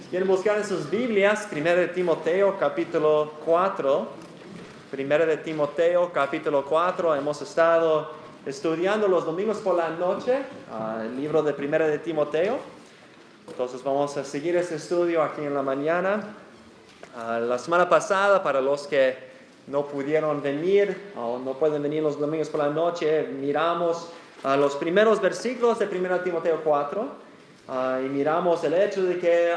Quieren buscar en sus Biblias, 1 de Timoteo, capítulo 4. 1 de Timoteo, capítulo 4. Hemos estado estudiando los domingos por la noche el libro de 1 de Timoteo. Entonces vamos a seguir este estudio aquí en la mañana. La semana pasada, para los que no pudieron venir o no pueden venir los domingos por la noche, miramos los primeros versículos de 1 de Timoteo 4. Y miramos el hecho de que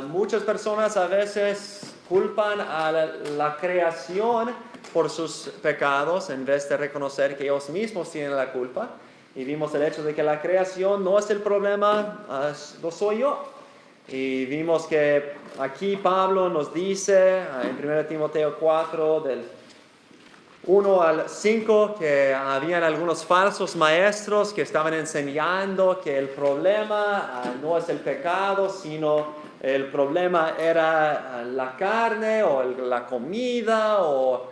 muchas personas a veces culpan a la creación por sus pecados en vez de reconocer que ellos mismos tienen la culpa. Y vimos el hecho de que la creación no es el problema, lo soy yo. Y vimos que aquí Pablo nos dice en 1 Timoteo 4 del 1 al 5 que habían algunos falsos maestros que estaban enseñando que el problema no es el pecado, sino el problema era la carne o la comida o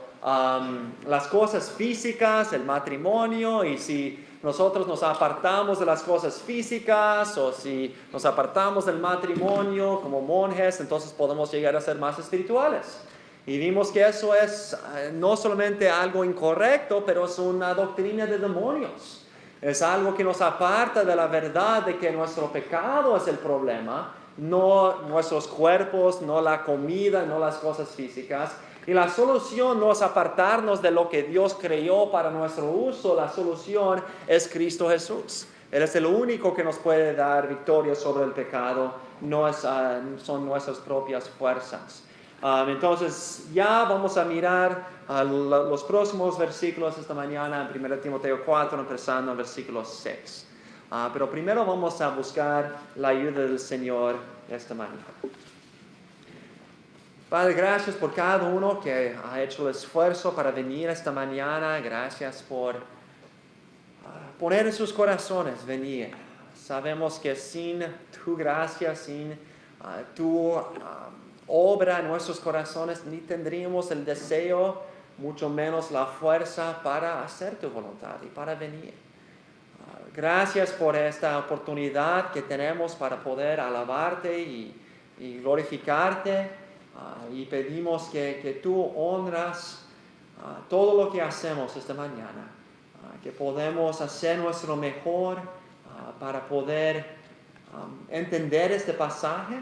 las cosas físicas, el matrimonio. Y si nosotros nos apartamos de las cosas físicas o si nos apartamos del matrimonio como monjes, entonces podemos llegar a ser más espirituales. Y vimos que eso es no solamente algo incorrecto, pero es una doctrina de demonios. Es algo que nos aparta de la verdad de que nuestro pecado es el problema, no nuestros cuerpos, no la comida, no las cosas físicas. Y la solución no es apartarnos de lo que Dios creó para nuestro uso. La solución es Cristo Jesús. Él es el único que nos puede dar victoria sobre el pecado, no son nuestras propias fuerzas. Entonces ya vamos a mirar los próximos versículos esta mañana en 1 Timoteo 4, empezando en versículo 6. Pero primero vamos a buscar la ayuda del Señor esta mañana. Padre, gracias por cada uno que ha hecho el esfuerzo para venir esta mañana. Gracias por poner en sus corazones venir. Sabemos que sin tu gracia, sin tu obra en nuestros corazones, ni tendríamos el deseo, mucho menos la fuerza para hacer tu voluntad y para venir. Gracias por esta oportunidad que tenemos para poder alabarte y glorificarte. Y pedimos que tú honras todo lo que hacemos esta mañana. Que podemos hacer nuestro mejor para poder entender este pasaje.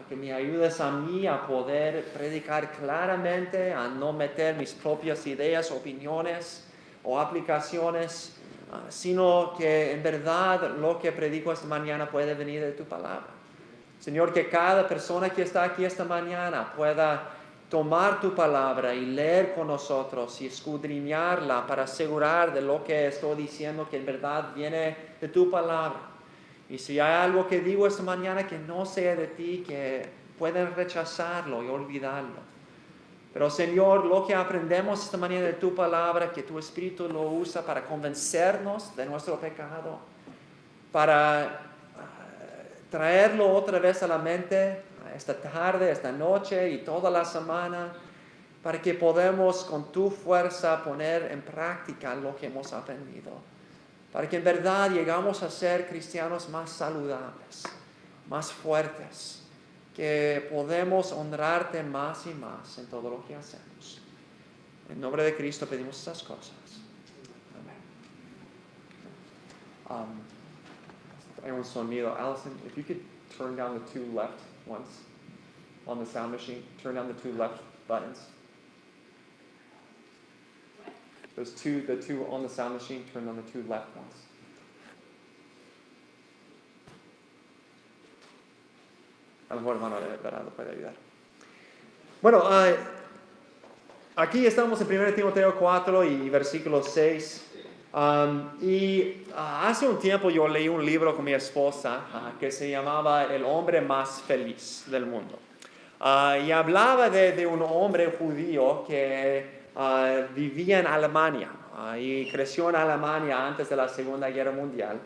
Que me ayudes a mí a poder predicar claramente, a no meter mis propias ideas, opiniones o aplicaciones, sino que en verdad lo que predico esta mañana puede venir de tu palabra. Señor, que cada persona que está aquí esta mañana pueda tomar tu palabra y leer con nosotros y escudriñarla para asegurar de lo que estoy diciendo que en verdad viene de tu palabra. Y si hay algo que digo esta mañana que no sea de ti, que pueden rechazarlo y olvidarlo. Pero Señor, lo que aprendemos esta mañana de tu palabra, que tu Espíritu lo usa para convencernos de nuestro pecado, para traerlo otra vez a la mente esta tarde, esta noche y toda la semana, para que podamos con tu fuerza poner en práctica lo que hemos aprendido. Para que en verdad llegamos a ser cristianos más saludables, más fuertes, que podemos honrarte más y más en todo lo que hacemos. En nombre de Cristo pedimos estas cosas. Amén. Hay un sonido. Allison, if you could turn down the two left ones on the sound machine. Turn down the two left buttons. The two on the sound machine, turn on the two left ones. A lo mejor hermano Everardo puede ayudar. Bueno, aquí estamos en 1 Timoteo 4 y versículo 6. Hace un tiempo yo leí un libro con mi esposa que se llamaba El hombre más feliz del mundo. Y hablaba de un hombre judío que vivía en Alemania y creció en Alemania antes de la Segunda Guerra Mundial.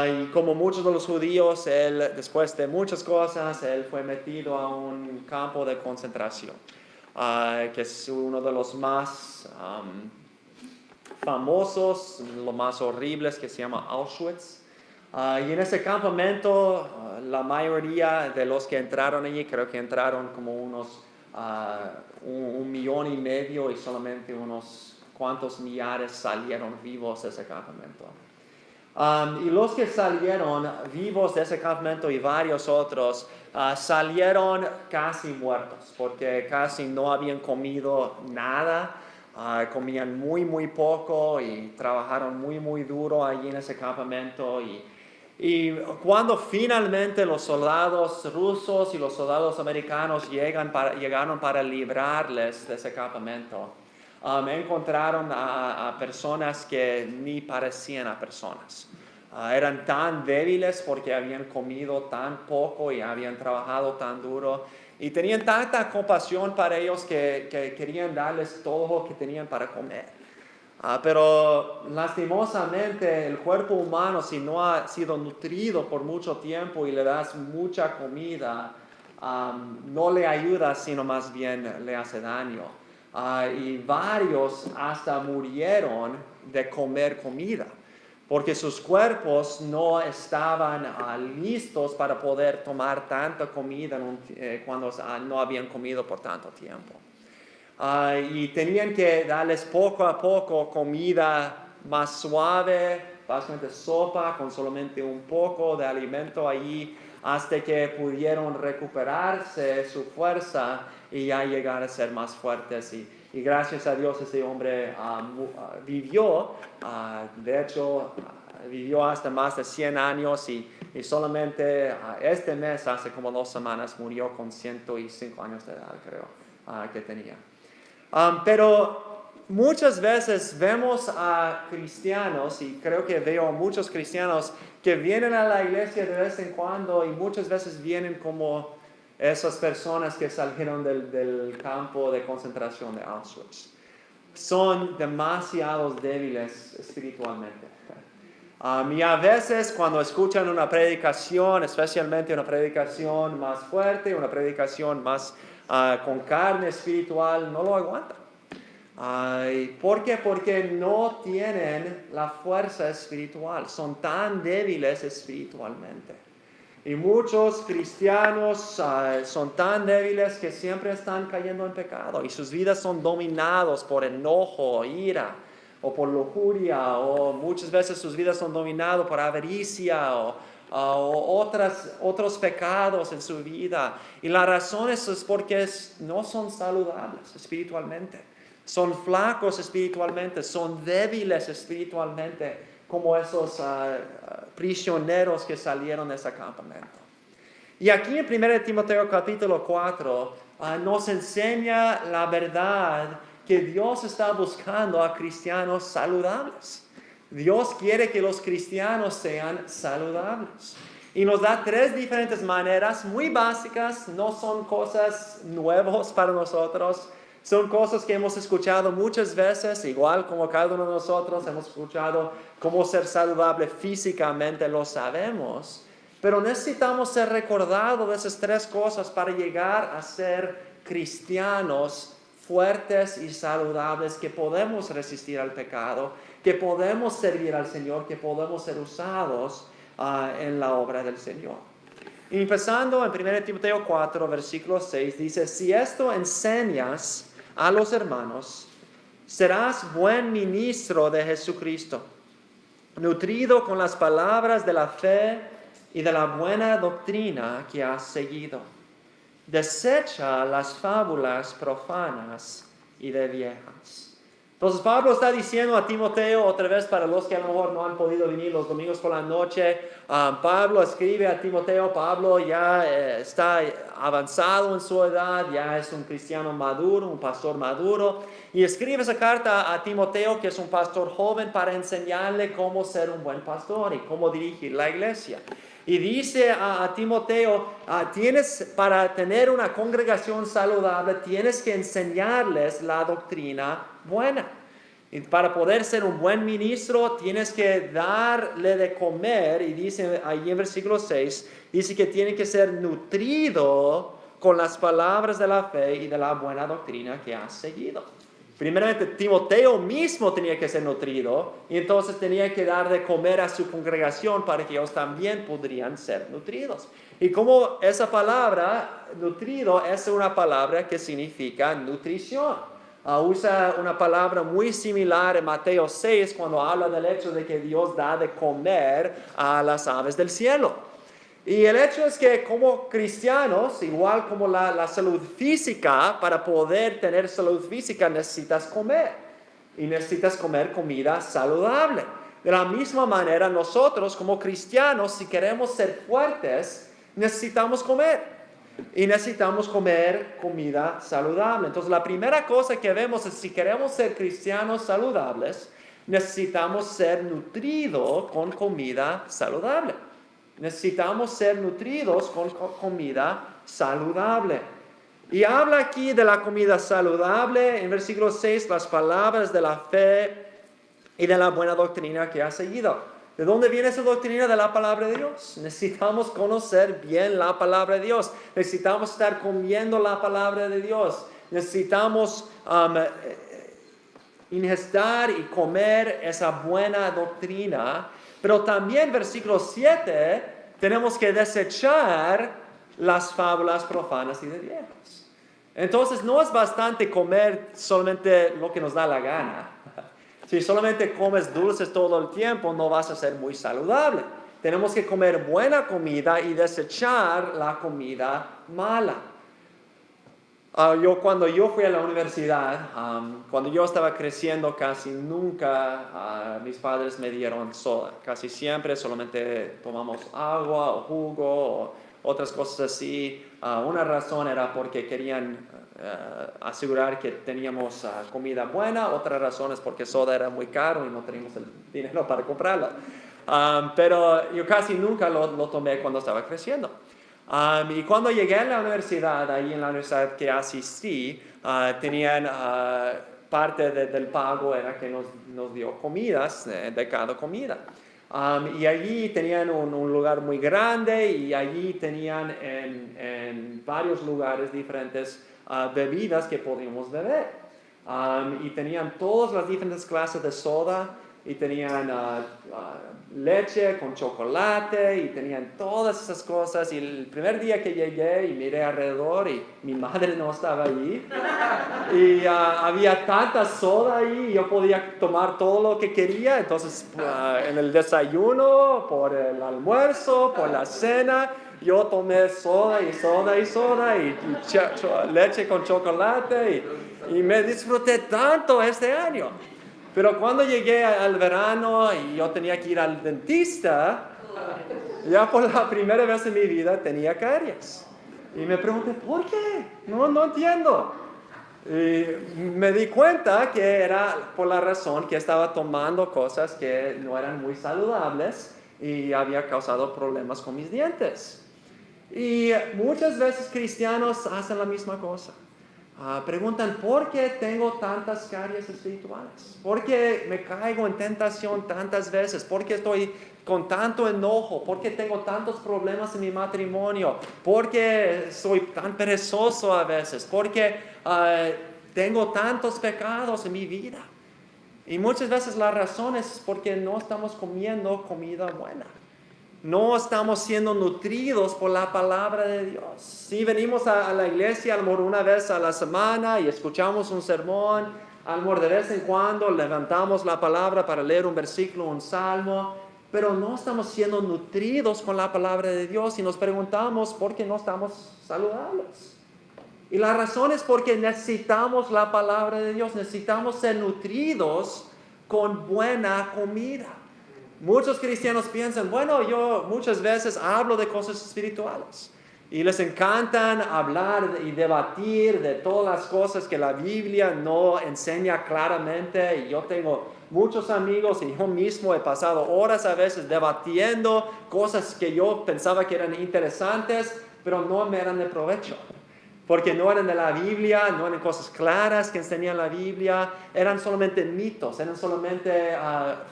Y como muchos de los judíos, él, después de muchas cosas, él fue metido a un campo de concentración, que es uno de los más famosos, los más horribles, que se llama Auschwitz. Y en ese campamento, la mayoría de los que entraron allí, creo que entraron como unos 1,5 millones, y solamente unos cuantos millares salieron vivos de ese campamento. Y los que salieron vivos de ese campamento y varios otros salieron casi muertos, porque casi no habían comido nada. Comían muy poco y trabajaron muy duro allí en ese campamento. Y cuando finalmente los soldados rusos y los soldados americanos llegaron para librarles de ese campamento, encontraron a personas que ni parecían a personas. Eran tan débiles porque habían comido tan poco y habían trabajado tan duro. Y tenían tanta compasión para ellos que querían darles todo lo que tenían para comer. Pero lastimosamente el cuerpo humano, si no ha sido nutrido por mucho tiempo y le das mucha comida, no le ayuda, sino más bien le hace daño. Y varios hasta murieron de comer comida, porque sus cuerpos no estaban listos para poder tomar tanta comida cuando no habían comido por tanto tiempo. Y tenían que darles poco a poco comida más suave, básicamente sopa con solamente un poco de alimento allí, hasta que pudieron recuperarse su fuerza y ya llegar a ser más fuertes. Y gracias a Dios este hombre vivió, de hecho vivió hasta más de 100 años y solamente este mes, hace como 2 semanas, murió con 105 años de edad, creo, que tenía. Pero muchas veces vemos a cristianos, y creo que veo a muchos cristianos que vienen a la iglesia de vez en cuando y muchas veces vienen como esas personas que salieron del campo de concentración de Auschwitz. Son demasiado débiles espiritualmente. Y a veces cuando escuchan una predicación, especialmente una predicación más fuerte, una predicación más con carne espiritual, no lo aguantan. ¿Por qué? Porque no tienen la fuerza espiritual, son tan débiles espiritualmente. Y muchos cristianos son tan débiles que siempre están cayendo en pecado y sus vidas son dominados por enojo, ira o por lujuria, o muchas veces sus vidas son dominadas por avaricia o otros pecados en su vida. Y la razón es porque no son saludables espiritualmente. Son flacos espiritualmente, son débiles espiritualmente, como esos prisioneros que salieron de ese campamento. Y aquí en 1 Timoteo capítulo 4 nos enseña la verdad que Dios está buscando a cristianos saludables. Dios quiere que los cristianos sean saludables. Y nos da 3 diferentes maneras muy básicas, no son cosas nuevas para nosotros. Son cosas que hemos escuchado muchas veces, igual como cada uno de nosotros hemos escuchado cómo ser saludable físicamente, lo sabemos. Pero necesitamos ser recordados de esas 3 cosas para llegar a ser cristianos fuertes y saludables, que podemos resistir al pecado, que podemos servir al Señor, que podemos ser usados en la obra del Señor. Y empezando en 1 Timoteo 4, versículo 6, dice: si esto enseñas a los hermanos, serás buen ministro de Jesucristo, nutrido con las palabras de la fe y de la buena doctrina que has seguido. Desecha las fábulas profanas y de viejas. Entonces Pablo está diciendo a Timoteo, otra vez para los que a lo mejor no han podido venir los domingos por la noche, Pablo escribe a Timoteo. Pablo ya está avanzado en su edad, ya es un cristiano maduro, un pastor maduro, y escribe esa carta a Timoteo, que es un pastor joven, para enseñarle cómo ser un buen pastor y cómo dirigir la iglesia. Y dice a Timoteo, para tener una congregación saludable, tienes que enseñarles la doctrina buena. Y para poder ser un buen ministro, tienes que darle de comer. Y dice ahí en versículo 6, dice que tiene que ser nutrido con las palabras de la fe y de la buena doctrina que has seguido. Primeramente, Timoteo mismo tenía que ser nutrido y entonces tenía que dar de comer a su congregación para que ellos también podrían ser nutridos. Y como esa palabra, nutrido, es una palabra que significa nutrición. Usa una palabra muy similar en Mateo 6 cuando habla del hecho de que Dios da de comer a las aves del cielo. Y el hecho es que como cristianos, igual como la salud física, para poder tener salud física necesitas comer. Y necesitas comer comida saludable. De la misma manera, nosotros como cristianos, si queremos ser fuertes, necesitamos comer. Y necesitamos comer comida saludable. Entonces, la primera cosa que vemos es si queremos ser cristianos saludables, necesitamos ser nutridos con comida saludable. Necesitamos ser nutridos con comida saludable. Y habla aquí de la comida saludable, en versículo 6, las palabras de la fe y de la buena doctrina que ha seguido. ¿De dónde viene esa doctrina? De la palabra de Dios. Necesitamos conocer bien la palabra de Dios. Necesitamos estar comiendo la palabra de Dios. Necesitamos ingestar y comer esa buena doctrina. Pero también versículo 7, tenemos que desechar las fábulas profanas y de viejos. Entonces no es bastante comer solamente lo que nos da la gana. Si solamente comes dulces todo el tiempo, no vas a ser muy saludable. Tenemos que comer buena comida y desechar la comida mala. Cuando yo fui a la universidad, cuando yo estaba creciendo, casi nunca mis padres me dieron soda. Casi siempre solamente tomamos agua o jugo o otras cosas así. Una razón era porque querían asegurar que teníamos comida buena. Otra razón es porque soda era muy caro y no teníamos el dinero para comprarla. Pero yo casi nunca lo tomé cuando estaba creciendo. Y cuando llegué a la universidad, ahí en la universidad que asistí, tenían parte del pago era que nos dio comidas de cada comida. Y allí tenían un lugar muy grande y allí tenían en varios lugares diferentes bebidas que podíamos beber. Y tenían todas las diferentes clases de soda y tenían leche con chocolate y tenían todas esas cosas. Y el primer día que llegué y miré alrededor y mi madre no estaba allí y había tanta soda ahí y yo podía tomar todo lo que quería. Entonces en el desayuno, por el almuerzo, por la cena, yo tomé soda y soda y soda y leche con chocolate y me disfruté tanto este año. Pero cuando llegué al verano y yo tenía que ir al dentista, ya por la primera vez en mi vida tenía caries. Y me pregunté, ¿por qué? No entiendo. Y me di cuenta que era por la razón que estaba tomando cosas que no eran muy saludables y había causado problemas con mis dientes. Y muchas veces cristianos hacen la misma cosa. Preguntan, ¿por qué tengo tantas caries espirituales? ¿Por qué me caigo en tentación tantas veces? ¿Por qué estoy con tanto enojo? ¿Por qué tengo tantos problemas en mi matrimonio? ¿Por qué soy tan perezoso a veces? ¿Por qué tengo tantos pecados en mi vida? Y muchas veces la razón es porque no estamos comiendo comida buena. No estamos siendo nutridos por la palabra de Dios. Si venimos a la iglesia a lo mejor una vez a la semana y escuchamos un sermón, a lo mejor de vez en cuando levantamos la palabra para leer un versículo, un salmo, pero no estamos siendo nutridos con la palabra de Dios y nos preguntamos por qué no estamos saludables. Y la razón es porque necesitamos la palabra de Dios, necesitamos ser nutridos con buena comida. Muchos cristianos piensan, bueno, yo muchas veces hablo de cosas espirituales y les encantan hablar y debatir de todas las cosas que la Biblia no enseña claramente. Y yo tengo muchos amigos y yo mismo he pasado horas a veces debatiendo cosas que yo pensaba que eran interesantes, pero no me eran de provecho. Porque no eran de la Biblia, no eran cosas claras que enseñan la Biblia, eran solamente mitos, eran solamente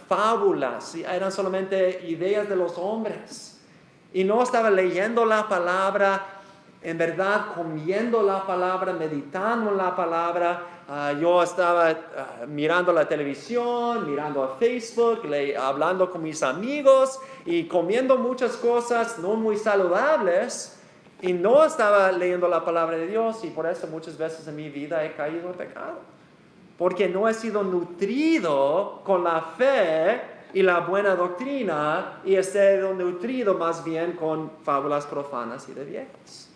fábulas, eran solamente ideas de los hombres. Y no estaba leyendo la palabra en verdad comiendo la palabra, meditando en la palabra. Yo estaba mirando la televisión, mirando a Facebook, hablando con mis amigos y comiendo muchas cosas no muy saludables. Y no estaba leyendo la palabra de Dios, y por eso muchas veces en mi vida he caído en pecado. Porque no he sido nutrido con la fe y la buena doctrina, y he sido nutrido más bien con fábulas profanas y de viejos.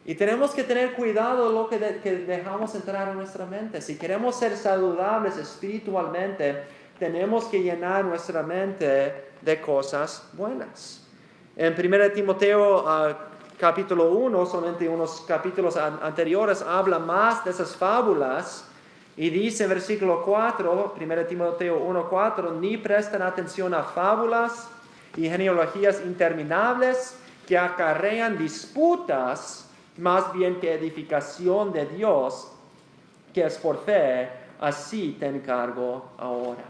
Y tenemos que tener cuidado de lo que dejamos entrar en nuestra mente. Si queremos ser saludables espiritualmente, tenemos que llenar nuestra mente de cosas buenas. En 1 Timoteo capítulo 1, solamente unos capítulos anteriores, habla más de esas fábulas. Y dice en versículo 4, 1 Timoteo 1:4, ni presten atención a fábulas y genealogías interminables que acarrean disputas, más bien que edificación de Dios, que es por fe, así te encargo ahora.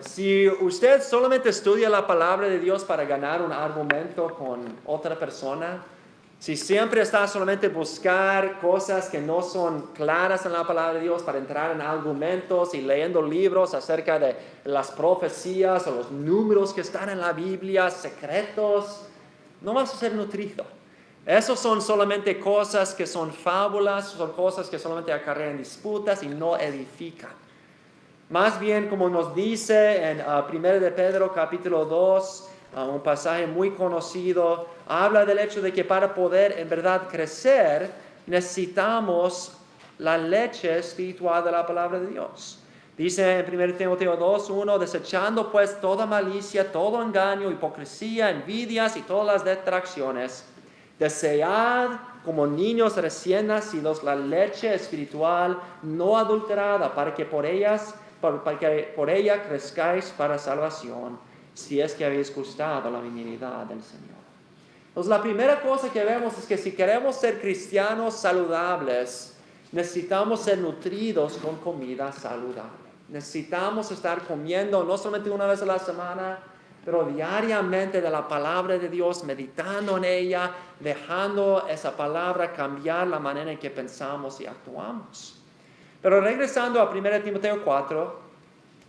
Si usted solamente estudia la palabra de Dios para ganar un argumento con otra persona, si siempre está solamente buscar cosas que no son claras en la palabra de Dios para entrar en argumentos y leyendo libros acerca de las profecías o los números que están en la Biblia, secretos, no vas a ser nutrido. Esos son solamente cosas que son fábulas, son cosas que solamente acarrean disputas y no edifican. Más bien, como nos dice en 1 de Pedro capítulo 2, un pasaje muy conocido, habla del hecho de que para poder en verdad crecer, necesitamos la leche espiritual de la palabra de Dios. Dice en 1 Timoteo 2:1, desechando pues toda malicia, todo engaño, hipocresía, envidias y todas las detracciones, desead como niños recién nacidos la leche espiritual no adulterada, para que por ella crezcáis para salvación, si es que habéis gustado la benignidad del Señor. Entonces, la primera cosa que vemos es que si queremos ser cristianos saludables, necesitamos ser nutridos con comida saludable. Necesitamos estar comiendo no solamente una vez a la semana, pero diariamente de la palabra de Dios, meditando en ella, dejando esa palabra cambiar la manera en que pensamos y actuamos. Pero regresando a 1 Timoteo 4,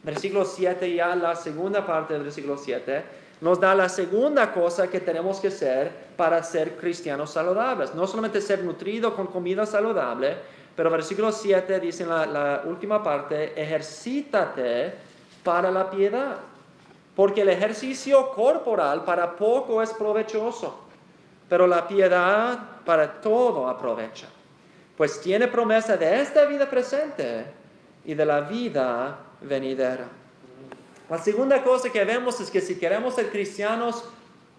versículo 7, ya la segunda parte del versículo 7, nos da la segunda cosa que tenemos que hacer para ser cristianos saludables. No solamente ser nutrido con comida saludable, pero versículo 7 dice en la última parte, ejercítate para la piedad, porque el ejercicio corporal para poco es provechoso, pero la piedad para todo aprovecha, pues tiene promesa de esta vida presente y de la vida venidera. La segunda cosa que vemos es que si queremos ser cristianos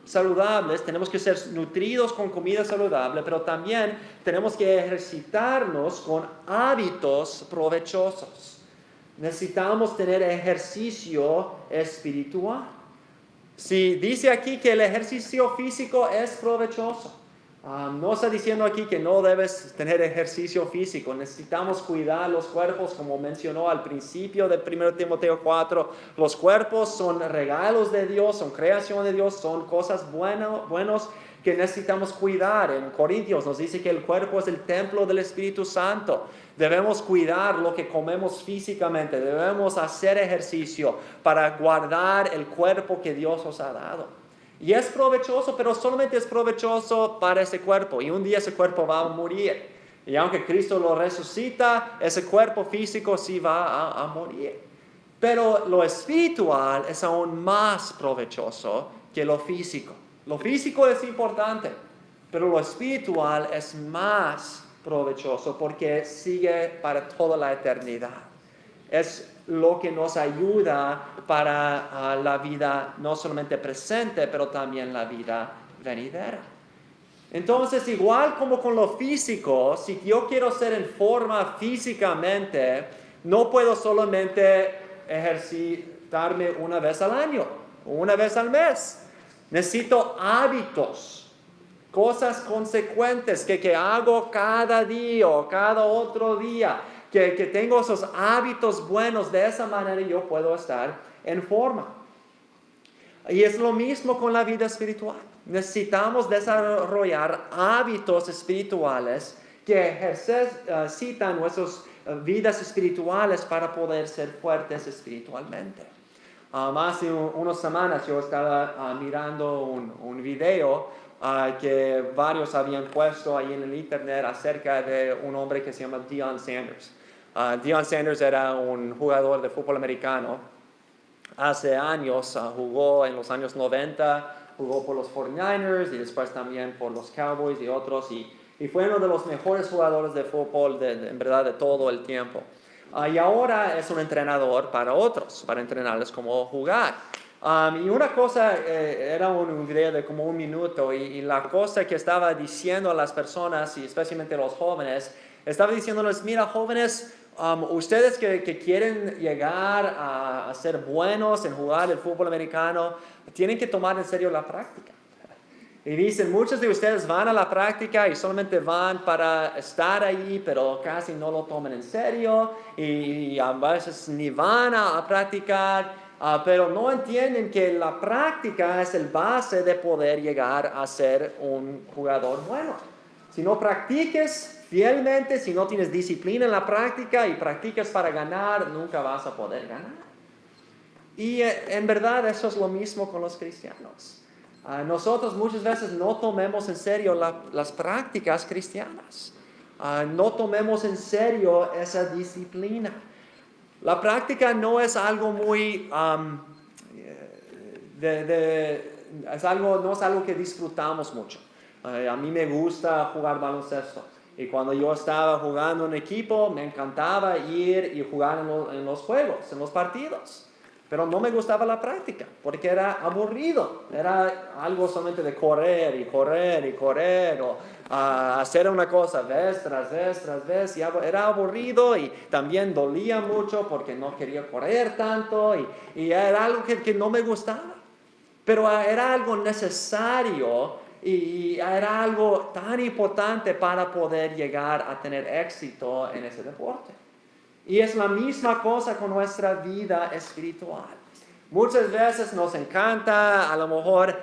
saludables, tenemos que ser nutridos con comida saludable, pero también tenemos que ejercitarnos con hábitos provechosos. Necesitamos tener ejercicio espiritual. Si dice aquí que el ejercicio físico es provechoso, no está diciendo aquí que no debes tener ejercicio físico. Necesitamos cuidar los cuerpos, como mencionó al principio de 1 Timoteo 4. Los cuerpos son regalos de Dios, son creación de Dios, son cosas buenos que necesitamos cuidar. En Corintios nos dice que el cuerpo es el templo del Espíritu Santo. Debemos cuidar lo que comemos físicamente. Debemos hacer ejercicio para guardar el cuerpo que Dios nos ha dado. Y es provechoso, pero solamente es provechoso para ese cuerpo. Y un día ese cuerpo va a morir. Y aunque Cristo lo resucita, ese cuerpo físico sí va a morir. Pero lo espiritual es aún más provechoso que lo físico. Lo físico es importante, pero lo espiritual es más provechoso porque sigue para toda la eternidad. Es lo que nos ayuda para la vida no solamente presente, pero también la vida venidera. Entonces, igual como con lo físico, si yo quiero ser en forma físicamente, no puedo solamente ejercitarme una vez al año o una vez al mes. Necesito hábitos, cosas consecuentes que hago cada día o cada otro día. Que tengo esos hábitos buenos, de esa manera yo puedo estar en forma. Y es lo mismo con la vida espiritual. Necesitamos desarrollar hábitos espirituales que ejercitan nuestras vidas espirituales para poder ser fuertes espiritualmente. Hace unas semanas yo estaba mirando un video que varios habían puesto ahí en el internet acerca de un hombre que se llama Deion Sanders. Deion Sanders era un jugador de fútbol americano. Hace años jugó en los años 90, jugó por los 49ers y después también por los Cowboys y otros. Y fue uno de los mejores jugadores de fútbol en verdad de todo el tiempo. Y ahora es un entrenador para otros, para entrenarles cómo jugar. Y una cosa, era un video de como 1 minuto, y la cosa que estaba diciendo a las personas, y especialmente a los jóvenes, estaba diciéndoles, mira jóvenes, ustedes que quieren llegar a ser buenos en jugar el fútbol americano, tienen que tomar en serio la práctica. Y dicen, muchos de ustedes van a la práctica y solamente van para estar ahí, pero casi no lo toman en serio y a veces ni van a practicar, pero no entienden que la práctica es el base de poder llegar a ser un jugador bueno. Si no practiques fielmente, si no tienes disciplina en la práctica y practicas para ganar, nunca vas a poder ganar. Y en verdad eso es lo mismo con los cristianos. Nosotros muchas veces no tomemos en serio las prácticas cristianas. No tomemos en serio esa disciplina. La práctica no es algo muy... no es algo que disfrutamos mucho. A mí me gusta jugar baloncesto. Y cuando yo estaba jugando en equipo, me encantaba ir y jugar en los juegos, en los partidos. Pero no me gustaba la práctica, porque era aburrido. Era algo solamente de correr y correr y correr, o hacer una cosa vez tras vez tras vez. Y era aburrido y también dolía mucho porque no quería correr tanto. Y era algo que no me gustaba. Pero era algo necesario y era algo tan importante para poder llegar a tener éxito en ese deporte. Y es la misma cosa con nuestra vida espiritual. Muchas veces nos encanta a lo mejor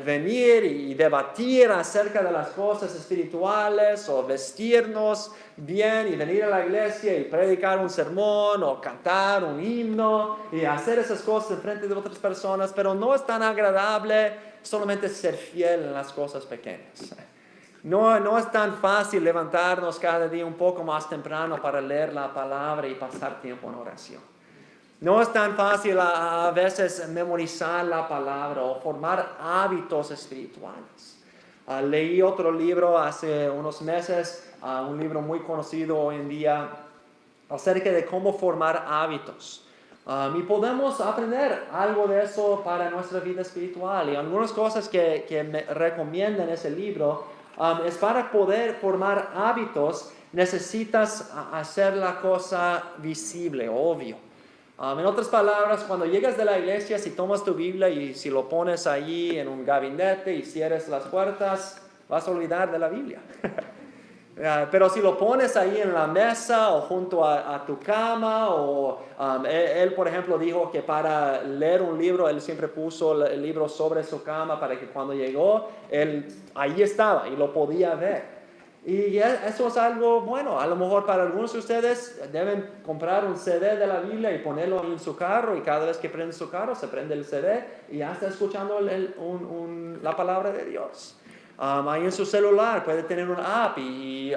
venir y debatir acerca de las cosas espirituales, o vestirnos bien y venir a la iglesia y predicar un sermón o cantar un himno y hacer esas cosas en frente de otras personas, pero no es tan agradable solamente ser fiel en las cosas pequeñas. No es tan fácil levantarnos cada día un poco más temprano para leer la palabra y pasar tiempo en oración. No es tan fácil a veces memorizar la palabra o formar hábitos espirituales. Leí otro libro hace unos meses, un libro muy conocido hoy en día, acerca de cómo formar hábitos. Y podemos aprender algo de eso para nuestra vida espiritual. Y algunas cosas que me recomiendan ese libro es para poder formar hábitos, necesitas hacer la cosa visible, obvio. En otras palabras, cuando llegas de la iglesia, si tomas tu Biblia y si lo pones ahí en un gabinete y cierres las puertas, vas a olvidar de la Biblia. Pero si lo pones ahí en la mesa o junto a tu cama, o él, por ejemplo, dijo que para leer un libro, él siempre puso el libro sobre su cama para que cuando llegó, él ahí estaba y lo podía ver. Y eso es algo bueno. A lo mejor para algunos de ustedes deben comprar un CD de la Biblia y ponerlo en su carro, y cada vez que prende su carro se prende el CD y ya está escuchando la palabra de Dios. Ahí en su celular puede tener una app y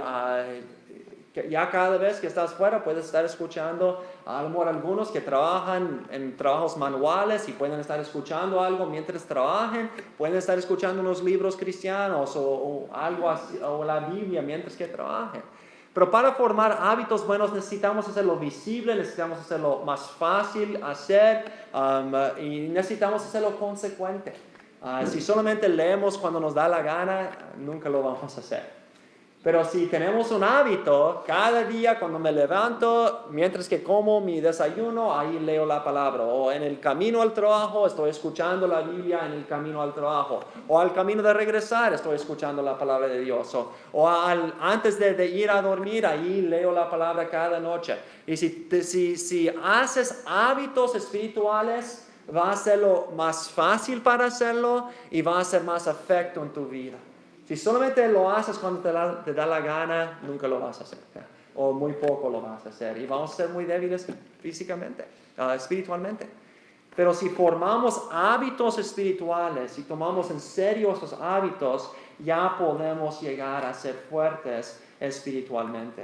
ya cada vez que estás fuera puedes estar escuchando. A lo mejor algunos que trabajan en trabajos manuales y pueden estar escuchando algo mientras trabajen, pueden estar escuchando unos libros cristianos o algo así, o la Biblia mientras que trabajen. Pero para formar hábitos buenos necesitamos hacerlo visible, necesitamos hacerlo más fácil hacer, y necesitamos hacerlo consecuente. Si solamente leemos cuando nos da la gana, nunca lo vamos a hacer. Pero si tenemos un hábito, cada día cuando me levanto, mientras que como mi desayuno, ahí leo la palabra. O en el camino al trabajo, estoy escuchando la Biblia en el camino al trabajo. O al camino de regresar, estoy escuchando la palabra de Dios. O antes de ir a dormir, ahí leo la palabra cada noche. Y si haces hábitos espirituales, va a hacerlo más fácil para hacerlo y va a hacer más efecto en tu vida. Si solamente lo haces cuando te da la gana, nunca lo vas a hacer. O muy poco lo vas a hacer. Y vamos a ser muy débiles físicamente, espiritualmente. Pero si formamos hábitos espirituales y tomamos en serio esos hábitos, ya podemos llegar a ser fuertes espiritualmente.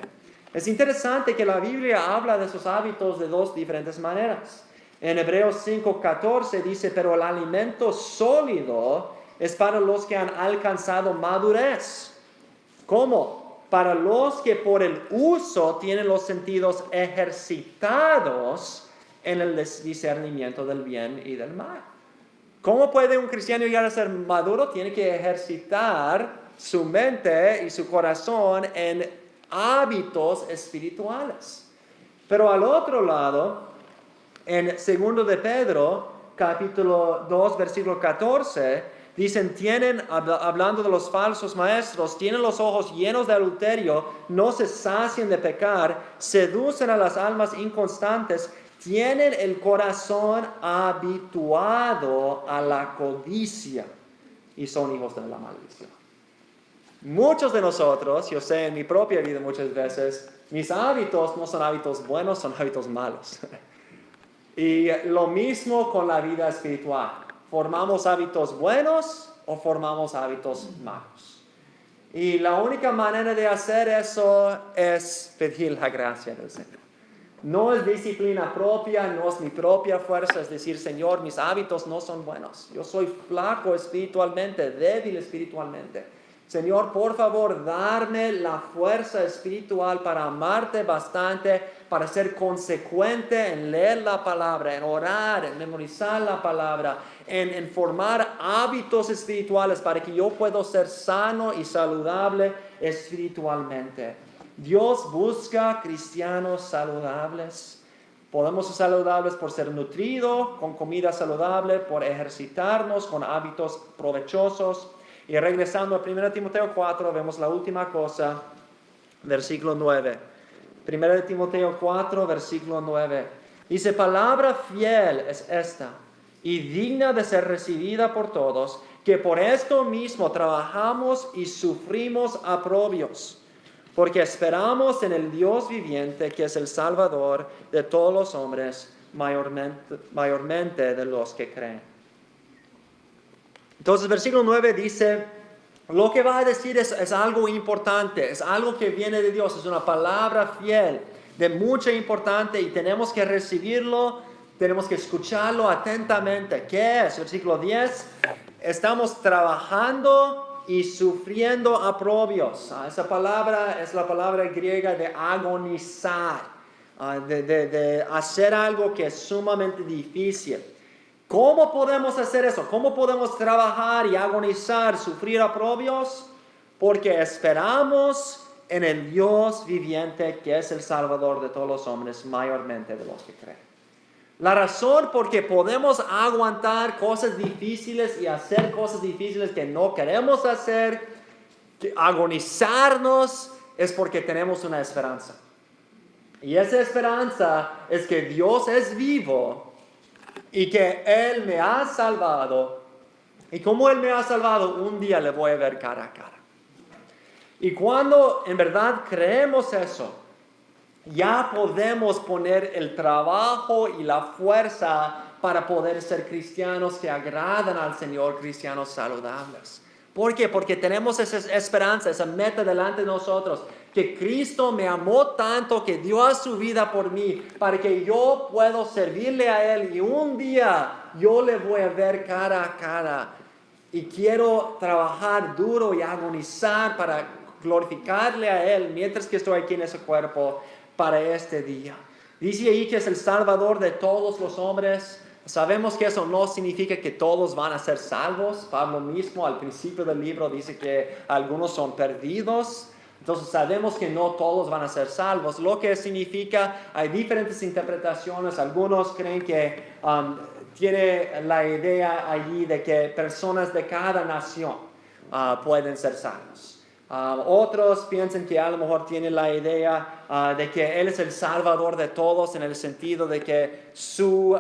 Es interesante que la Biblia habla de esos hábitos de dos diferentes maneras. En Hebreos 5:14 dice, pero el alimento sólido es para los que han alcanzado madurez. ¿Cómo? Para los que por el uso tienen los sentidos ejercitados en el discernimiento del bien y del mal. ¿Cómo puede un cristiano llegar a ser maduro? Tiene que ejercitar su mente y su corazón en hábitos espirituales. Pero al otro lado, en 2 de Pedro, capítulo 2, versículo 14, dicen, hablando de los falsos maestros, tienen los ojos llenos de adulterio, no se sacian de pecar, seducen a las almas inconstantes, tienen el corazón habituado a la codicia y son hijos de la maldición. Muchos de nosotros, yo sé en mi propia vida muchas veces, mis hábitos no son hábitos buenos, son hábitos malos. Y lo mismo con la vida espiritual. ¿Formamos hábitos buenos o formamos hábitos malos? Y la única manera de hacer eso es pedir la gracia del Señor. No es disciplina propia, no es mi propia fuerza, es decir, Señor, mis hábitos no son buenos. Yo soy flaco espiritualmente, débil espiritualmente. Señor, por favor, darme la fuerza espiritual para amarte bastante, para ser consecuente en leer la palabra, en orar, en memorizar la palabra, en formar hábitos espirituales para que yo pueda ser sano y saludable espiritualmente. Dios busca cristianos saludables. Podemos ser saludables por ser nutridos, con comida saludable, por ejercitarnos con hábitos provechosos. Y regresando a 1 Timoteo 4, vemos la última cosa, versículo 9. 1 Timoteo 4, versículo 9. Dice, palabra fiel es esta, y digna de ser recibida por todos, que por esto mismo trabajamos y sufrimos aprobios, porque esperamos en el Dios viviente, que es el Salvador de todos los hombres, mayormente de los que creen. Entonces, versículo 9 dice, lo que va a decir es algo importante, es algo que viene de Dios, es una palabra fiel, de mucha importancia y tenemos que recibirlo, tenemos que escucharlo atentamente. ¿Qué es? Versículo 10, estamos trabajando y sufriendo aprobios. Esa palabra es la palabra griega de agonizar, de hacer algo que es sumamente difícil. ¿Cómo podemos hacer eso? ¿Cómo podemos trabajar y agonizar, sufrir aprobios? Porque esperamos en el Dios viviente, que es el Salvador de todos los hombres, mayormente de los que creen. La razón por que podemos aguantar cosas difíciles y hacer cosas difíciles que no queremos hacer, agonizarnos, es porque tenemos una esperanza. Y esa esperanza es que Dios es vivo y que Él me ha salvado. Y como Él me ha salvado, un día le voy a ver cara a cara. Y cuando en verdad creemos eso, ya podemos poner el trabajo y la fuerza para poder ser cristianos que agradan al Señor, cristianos saludables. ¿Por qué? Porque tenemos esa esperanza, esa meta delante de nosotros, que Cristo me amó tanto que dio a su vida por mí, para que yo pueda servirle a Él y un día yo le voy a ver cara a cara. Y quiero trabajar duro y agonizar para glorificarle a Él mientras que estoy aquí en ese cuerpo para este día. Dice ahí que es el Salvador de todos los hombres. Sabemos que eso no significa que todos van a ser salvos. Pablo mismo al principio del libro dice que algunos son perdidos. Entonces sabemos que no todos van a ser salvos. Lo que significa, hay diferentes interpretaciones. Algunos creen que tiene la idea allí de que personas de cada nación pueden ser salvos. Otros piensan que a lo mejor tienen la idea de que Él es el Salvador de todos, en el sentido de que su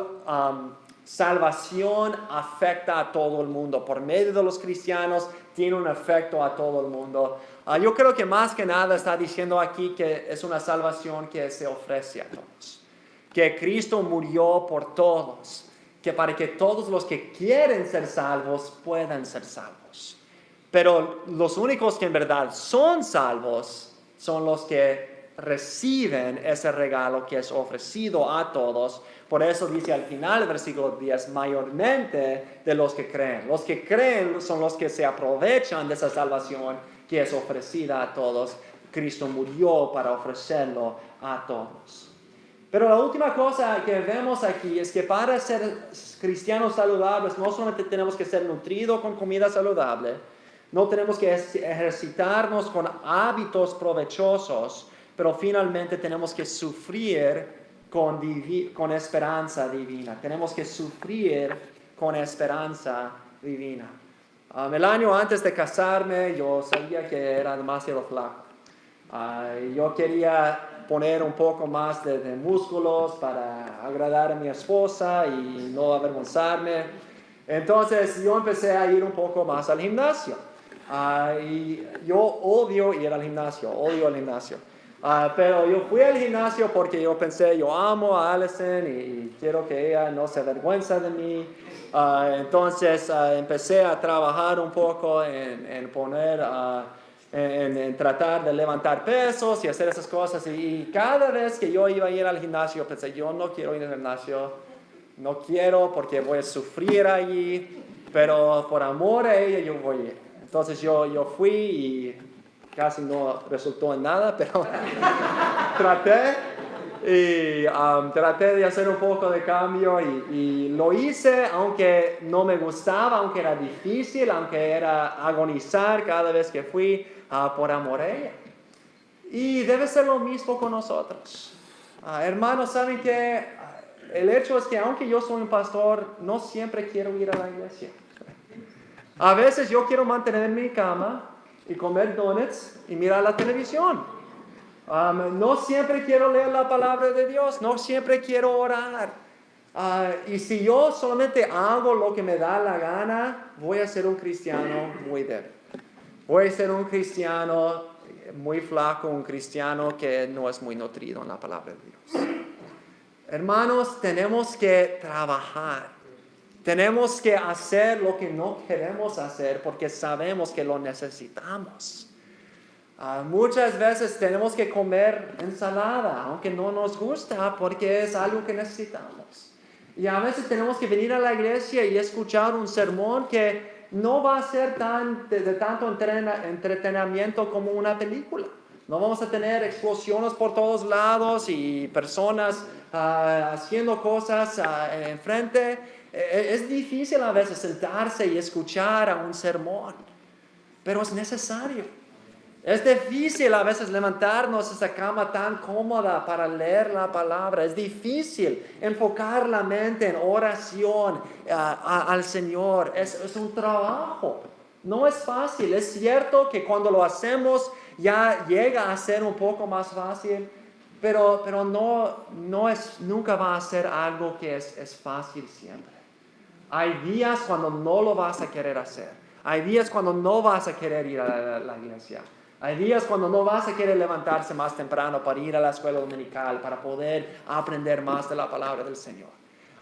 Salvación afecta a todo el mundo. Por medio de los cristianos tiene un efecto a todo el mundo. Yo creo que más que nada está diciendo aquí que es una salvación que se ofrece a todos. Que Cristo murió por todos. Que para que todos los que quieren ser salvos puedan ser salvos. Pero los únicos que en verdad son salvos son los que reciben ese regalo que es ofrecido a todos. Por eso dice al final del versículo 10, mayormente de los que creen. Los que creen son los que se aprovechan de esa salvación que es ofrecida a todos. Cristo murió para ofrecerlo a todos. Pero la última cosa que vemos aquí es que para ser cristianos saludables no solamente tenemos que ser nutridos con comida saludable, no tenemos que ejercitarnos con hábitos provechosos, pero finalmente tenemos que sufrir con esperanza divina. Tenemos que sufrir con esperanza divina. El año antes de casarme yo sabía que era demasiado flaco. Yo quería poner un poco más de músculos para agradar a mi esposa y no avergonzarme. Entonces yo empecé a ir un poco más al gimnasio. Y yo odio ir al gimnasio, odio el gimnasio. Pero yo fui al gimnasio porque yo pensé, yo amo a Allison y quiero que ella no se avergüenza de mí. Entonces empecé a trabajar un poco en poner... En tratar de levantar pesos y hacer esas cosas. Y cada vez que yo iba a ir al gimnasio, pensé, yo no quiero ir al gimnasio, no quiero porque voy a sufrir allí, pero por amor a ella yo voy a ir. Entonces yo fui y casi no resultó en nada, pero traté de hacer un poco de cambio y lo hice, aunque no me gustaba, aunque era difícil, aunque era agonizar cada vez que fui por amor a ella. Y debe ser lo mismo con nosotros. Hermanos, ¿saben qué? El hecho es que aunque yo soy un pastor, no siempre quiero ir a la iglesia. A veces yo quiero mantener en mi cama y comer donuts y mirar la televisión. No siempre quiero leer la palabra de Dios, no siempre quiero orar. Y si yo solamente hago lo que me da la gana, voy a ser un cristiano muy débil. Voy a ser un cristiano muy flaco, un cristiano que no es muy nutrido en la palabra de Dios. Hermanos, tenemos que trabajar. Tenemos que hacer lo que no queremos hacer porque sabemos que lo necesitamos. Muchas veces tenemos que comer ensalada, aunque no nos gusta, porque es algo que necesitamos. Y a veces tenemos que venir a la iglesia y escuchar un sermón que no va a ser de tanto entretenimiento como una película. No vamos a tener explosiones por todos lados y personas haciendo cosas enfrente. Es difícil a veces sentarse y escuchar a un sermón, pero es necesario. Es difícil a veces levantarnos de esa cama tan cómoda para leer la palabra. Es difícil enfocar la mente en oración al Señor. Es un trabajo. No es fácil. Es cierto que cuando lo hacemos ya llega a ser un poco más fácil, pero nunca va a ser algo que es fácil siempre. Hay días cuando no lo vas a querer hacer. Hay días cuando no vas a querer ir a la iglesia. Hay días cuando no vas a querer levantarse más temprano para ir a la escuela dominical, para poder aprender más de la palabra del Señor.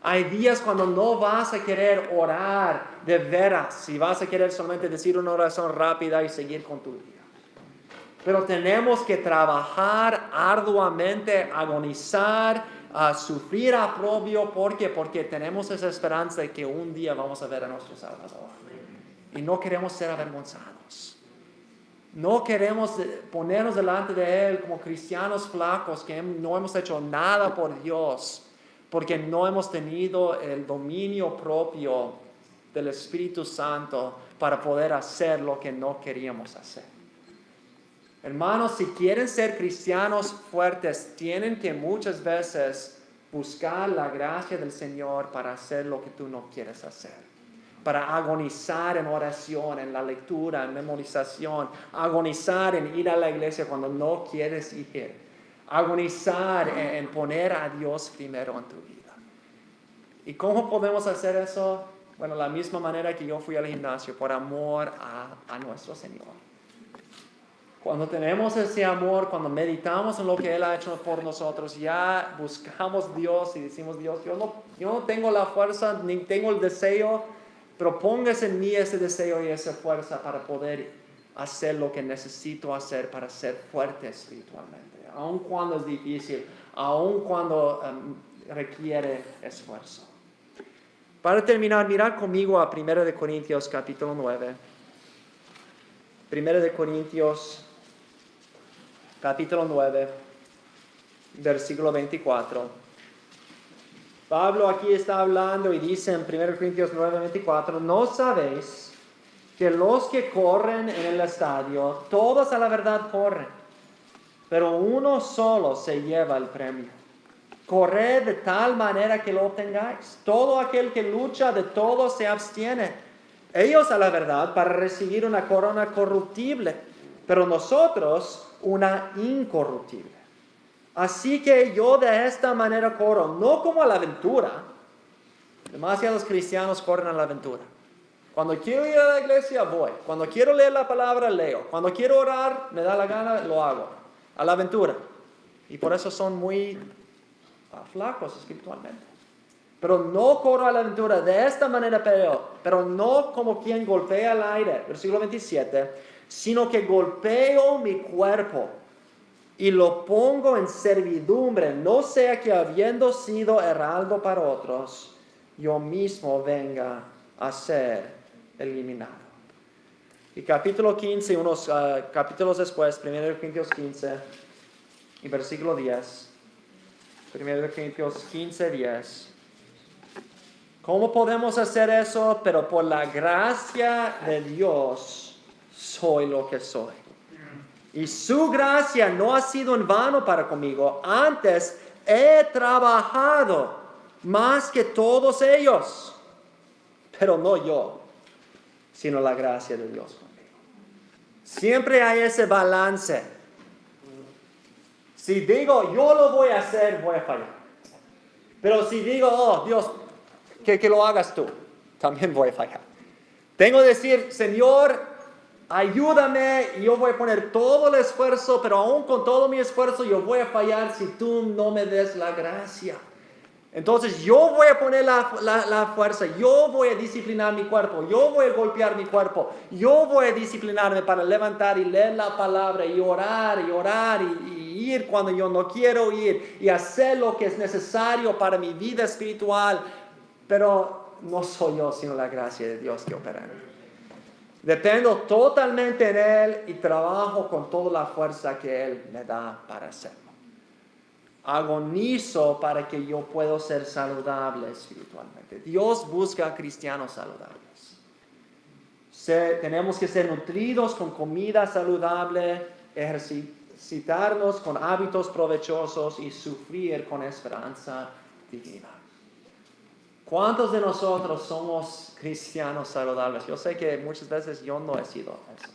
Hay días cuando no vas a querer orar de veras y vas a querer solamente decir una oración rápida y seguir con tu día. Pero tenemos que trabajar arduamente, agonizar, sufrir aprobio. ¿Por qué? Porque tenemos esa esperanza de que un día vamos a ver a nuestro Salvador. Y no queremos ser avergonzados. No queremos ponernos delante de Él como cristianos flacos que no hemos hecho nada por Dios, porque no hemos tenido el dominio propio del Espíritu Santo para poder hacer lo que no queríamos hacer. Hermanos, si quieren ser cristianos fuertes, tienen que muchas veces buscar la gracia del Señor para hacer lo que tú no quieres hacer. Para agonizar en oración, en la lectura, en memorización, agonizar en ir a la iglesia cuando no quieres ir, agonizar en poner a Dios primero en tu vida. ¿Y cómo podemos hacer eso? Bueno, la misma manera que yo fui al gimnasio, por amor a nuestro Señor. Cuando tenemos ese amor, cuando meditamos en lo que Él ha hecho por nosotros, ya buscamos Dios y decimos, Dios, yo no tengo la fuerza ni tengo el deseo, pero póngase en mí ese deseo y esa fuerza para poder hacer lo que necesito hacer para ser fuerte espiritualmente, aun cuando es difícil, aun cuando requiere esfuerzo. Para terminar, mirad conmigo a 1 de Corintios capítulo 9. 1 de Corintios capítulo 9, versículo 24. Pablo aquí está hablando y dice en 1 Corintios 9, 24, ¿no sabéis que los que corren en el estadio, todos a la verdad corren, pero uno solo se lleva el premio? Corred de tal manera que lo obtengáis. Todo aquel que lucha de todo se abstiene. Ellos a la verdad para recibir una corona corruptible, pero nosotros una incorruptible. Así que yo de esta manera corro, no como a la aventura. Demasiados cristianos corren a la aventura. Cuando quiero ir a la iglesia, voy. Cuando quiero leer la palabra, leo. Cuando quiero orar, me da la gana, lo hago. A la aventura. Y por eso son muy flacos espiritualmente. Pero no corro a la aventura de esta manera, pero no como quien golpea el aire, versículo 27, sino que golpeo mi cuerpo y lo pongo en servidumbre, no sea que habiendo sido heraldo para otros, yo mismo venga a ser eliminado. Y capítulo 15, unos capítulos después, 1 Corintios 15 y versículo 10, 1 Corintios 15, 10. ¿Cómo podemos hacer eso? Pero por la gracia de Dios soy lo que soy. Y su gracia no ha sido en vano para conmigo. Antes he trabajado más que todos ellos. Pero no yo, sino la gracia de Dios conmigo. Siempre hay ese balance. Si digo, yo lo voy a hacer, voy a fallar. Pero si digo, oh Dios, que lo hagas tú, también voy a fallar. Tengo que decir, Señor, ayúdame, y yo voy a poner todo el esfuerzo, pero aún con todo mi esfuerzo yo voy a fallar si tú no me des la gracia. Entonces yo voy a poner la fuerza, yo voy a disciplinar mi cuerpo, yo voy a golpear mi cuerpo, yo voy a disciplinarme para levantar y leer la palabra y orar y ir cuando yo no quiero ir y hacer lo que es necesario para mi vida espiritual, pero no soy yo sino la gracia de Dios que opera en mí. Dependo totalmente en Él y trabajo con toda la fuerza que Él me da para hacerlo. Agonizo para que yo pueda ser saludable espiritualmente. Dios busca a cristianos saludables. Tenemos que ser nutridos con comida saludable, ejercitarnos con hábitos provechosos y sufrir con esperanza divina. ¿Cuántos de nosotros somos cristianos saludables? Yo sé que muchas veces yo no he sido eso.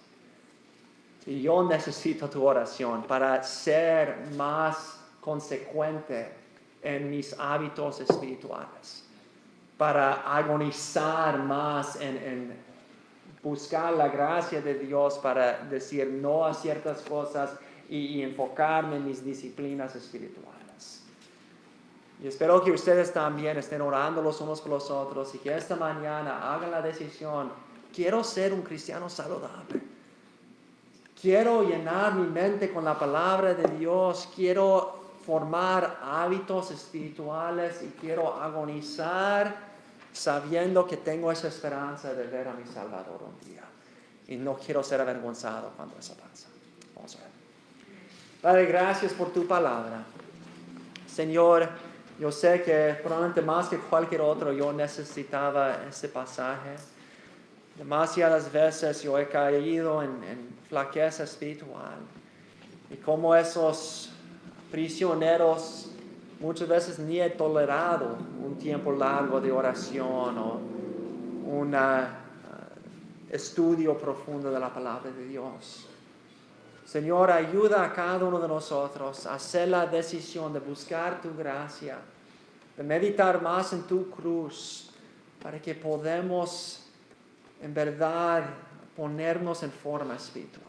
Y yo necesito tu oración para ser más consecuente en mis hábitos espirituales, para agonizar más en buscar la gracia de Dios para decir no a ciertas cosas y enfocarme en mis disciplinas espirituales. Y espero que ustedes también estén orando los unos por los otros y que esta mañana hagan la decisión, quiero ser un cristiano saludable. Quiero llenar mi mente con la palabra de Dios, quiero formar hábitos espirituales y quiero agonizar sabiendo que tengo esa esperanza de ver a mi Salvador un día. Y no quiero ser avergonzado cuando eso pasa. Vamos a ver. Padre, gracias por tu palabra. Señor, yo sé que probablemente más que cualquier otro yo necesitaba ese pasaje. Demasiadas veces yo he caído en flaqueza espiritual. Y como esos prisioneros, muchas veces ni he tolerado un tiempo largo de oración o un estudio profundo de la palabra de Dios. Señor, ayuda a cada uno de nosotros a hacer la decisión de buscar tu gracia de meditar más en tu cruz, para que podamos en verdad ponernos en forma espiritual,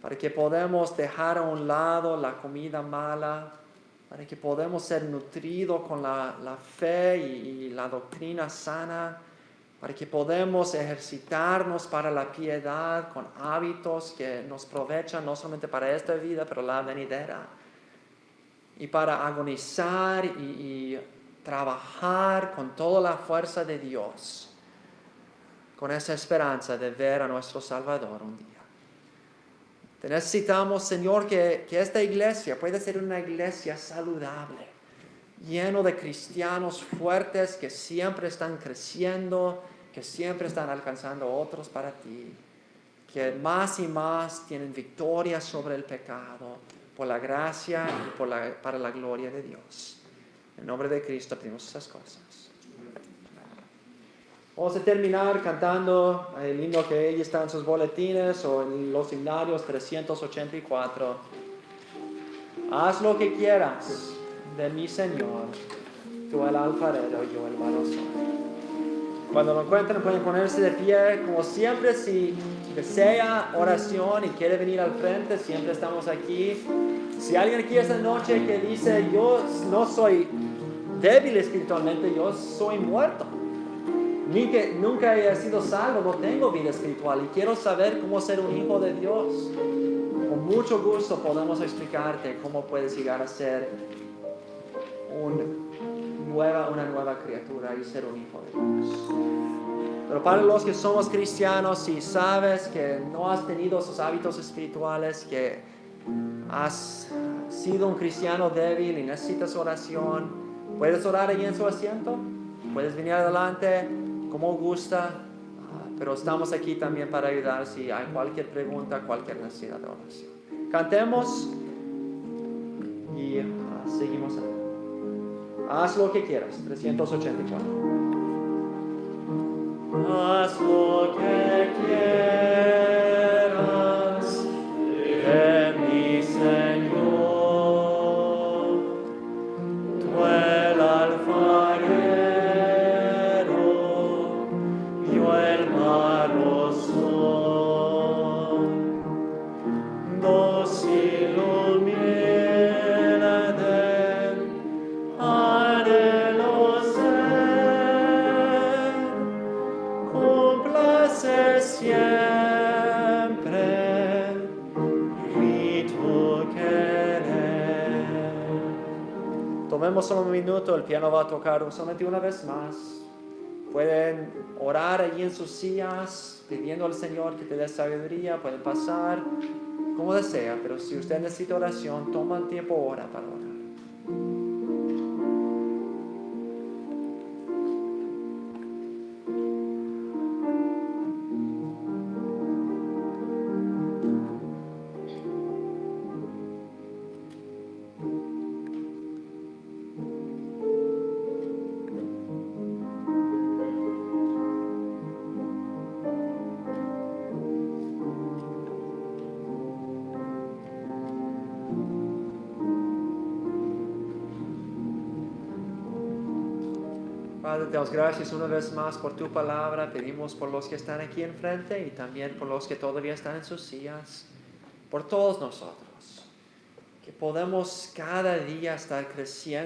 para que podamos dejar a un lado la comida mala, para que podamos ser nutridos con la fe y la doctrina sana, para que podamos ejercitarnos para la piedad con hábitos que nos aprovechan no solamente para esta vida, pero la venidera, y para agonizar y trabajar con toda la fuerza de Dios, con esa esperanza de ver a nuestro Salvador un día. Te necesitamos, Señor, que esta iglesia pueda ser una iglesia saludable, lleno de cristianos fuertes que siempre están creciendo, que siempre están alcanzando a otros para ti, que más y más tienen victoria sobre el pecado, por la gracia y para la gloria de Dios. En nombre de Cristo pedimos esas cosas. Vamos a terminar cantando el himno que ahí está en sus boletines o en los himnarios 384. Haz lo que quieras de mi Señor, tú el alfarero, yo el barro soy. Cuando lo encuentren pueden ponerse de pie, como siempre. Si desea oración y quiere venir al frente, siempre estamos aquí. Si alguien aquí esta noche que dice, yo no soy débil espiritualmente, yo soy muerto, ni que nunca he sido salvo, no tengo vida espiritual y quiero saber cómo ser un hijo de Dios, con mucho gusto podemos explicarte cómo puedes llegar a ser una nueva criatura y ser un hijo de Dios. Pero para los que somos cristianos, si sabes que no has tenido esos hábitos espirituales, que has sido un cristiano débil y necesitas oración, puedes orar ahí en su asiento, puedes venir adelante como gusta, pero estamos aquí también para ayudar si hay cualquier pregunta, cualquier necesidad de oración. Cantemos y seguimos ahí. Haz lo que quieras, 384. Haz lo que quieras de mi Señor, tú el alfarero, yo el barro soy. Nos ilumine, anhelo ser, cúmplase siempre mi tu querer. Tomemos solo un minuto, el piano va a tocar solamente una vez más. Pueden orar allí en sus sillas, pidiendo al Señor que te dé sabiduría, pueden pasar como desea, pero si usted necesita oración, toma el tiempo ahora para orar. Padre, te damos gracias una vez más por tu palabra. Pedimos por los que están aquí enfrente y también por los que todavía están en sus sillas, por todos nosotros, que podamos cada día estar creciendo